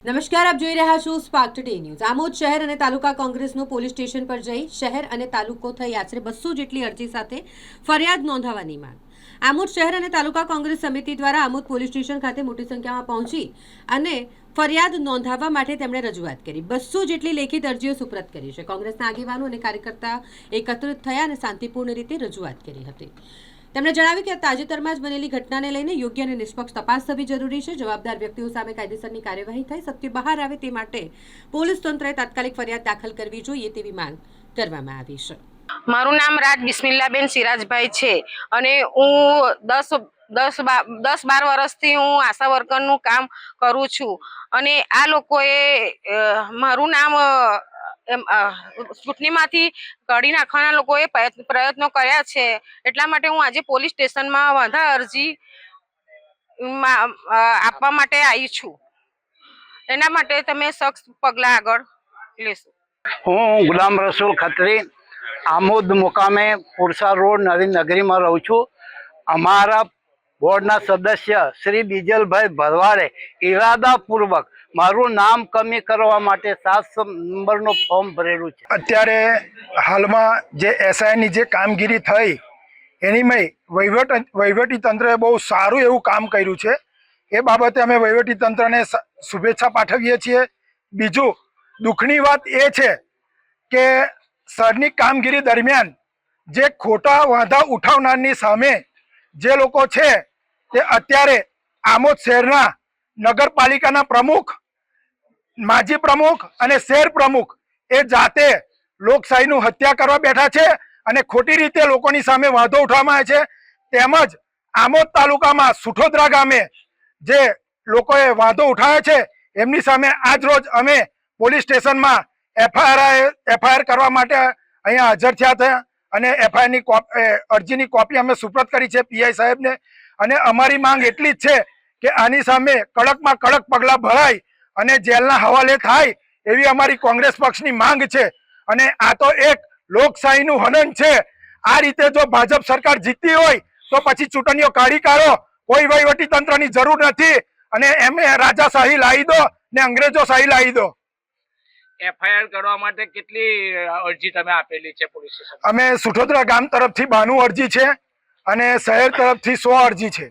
નમસ્કાર, આપ જોઈ રહ્યા છો સ્પાર્ક ટુડે ન્યૂઝ। આમોદ શહેર અને તાલુકા કોંગ્રેસનું પોલીસ સ્ટેશન પર જઈ શહેર અને તાલુકો થઈ આશરે 200 જેટલી અરજી સાથે ફરિયાદ નોંધાવવાની માંગ। આમોદ શહેર અને તાલુકા કોંગ્રેસ સમિતિ દ્વારા આમોદ પોલીસ સ્ટેશન ખાતે મોટી સંખ્યામાં પહોંચી અને ફરિયાદ નોંધાવવા માટે તેમણે રજૂઆત કરી। 200 જેટલી લેખિત અરજીઓ સુપ્રત કરી છે। કોંગ્રેસના આગેવાનો અને કાર્યકર્તા એકત્રિત થયા અને શાંતિપૂર્ણ રીતે રજૂઆત કરી હતી। તેમણે જણાવ્યું કે તાજેતરમાં જ બનેલી ઘટનાને લઈને યોગ્ય અને નિષ્પક્ષ તપાસ થવી જરૂરી છે। જવાબદાર વ્યક્તિઓ સામે કાયદેસરની કાર્યવાહી થઈ સત્ય બહાર આવે તે માટે પોલીસ તંત્રએ તાત્કાલિક ફરિયાદ દાખલ કરવી જોઈએ તેવી માંગ કરવામાં આવી છે। મારું નામ રાજ બિસ્મિલ્લાબેન સિરાજભાઈ છે અને હું 10-12 વર્ષથી હું આશા વર્કરનું કામ કરું છું અને આ લોકોએ મારું નામ ચૂંટણીમાંથી કાઢી નાખવાના લોકોએ પ્રયત્નો કર્યા છે। એટલા માટે હું આજે પોલીસ સ્ટેશનમાં વાંધા અરજી આપવા માટે આવી છું। એના માટે તમે સખ્ત પગલાં આગળ લેશો। હું ગુલામ રસૂલ ખત્રી આમોદ મુકામે પુરસા રોડ નવી નગરીમાં રહું છું। અમારા બોર્ડના સદસ્ય શ્રી બીજલભાઈ ભરવાડે ઈરાદાપૂર્વક મારું નામ કમી કરવા માટે 7 નંબરનો ફોર્મ ભરેલું છે। અત્યારે હાલમાં જે એસઆઈની જે કામગીરી થઈ એની વહીવટી તંત્રએ બહુ સારું એવું કામ કર્યું છે। એ બાબતે અમે વહીવટી તંત્રને શુભેચ્છા પાઠવીએ છીએ। બીજું દુઃખની વાત એ છે કે સરની કામગીરી દરમિયાન જે ખોટા વાંધા ઉઠાવનારની સામે જે લોકો છે તે અત્યારે આમોદ શહેરના નગરપાલિકાના પ્રમુખ, માજી પ્રમુખ અને શહેર પ્રમુખ એ જાતે લોકશાહીનું હત્યા કરવા બેઠા છે અને ખોટી રીતે લોકોની સામે વાંધો ઉઠાવવામાં આવે છે। તેમજ આમોદ તાલુકામાં સુઠોદરા ગામે જે લોકોએ વાંધો ઉઠાવ્યો છે એમની સામે આજ રોજ અમે પોલીસ સ્ટેશનમાં એફઆઈઆર કરવા માટે અહીંયા હાજર થયા હતા અને એફઆઈઆરની અરજીની કોપી અમે સુપ્રત કરી છે પીઆઈ સાહેબને। અને અમારી માંગ એટલી જ છે કે આની સામે કડકમાં કડક પગલાં ભરાય અને જેલના હવાલે થાય એવી અમારી કોંગ્રેસ પક્ષની માંગ છે। અને આ તો એક લોકશાહીનું હનન છે। આ રીતે જો ભાજપ સરકાર જીતતી હોય તો પછી ચૂંટણીઓ કાઢી કાઢો, કોઈ વહીવટી તંત્રની જરૂર નથી અને એમને રાજાશાહી લાવી દો ને અંગ્રેજો શાહી લાવી દો। એફઆઈઆર કરવા માટે કેટલી અરજી તમે આપેલી છે પોલીસ સ્ટેશન? અમે સુઠોદરા ગામ તરફથી 92 અરજી છે અને શહેર તરફથી 100 અરજી છે।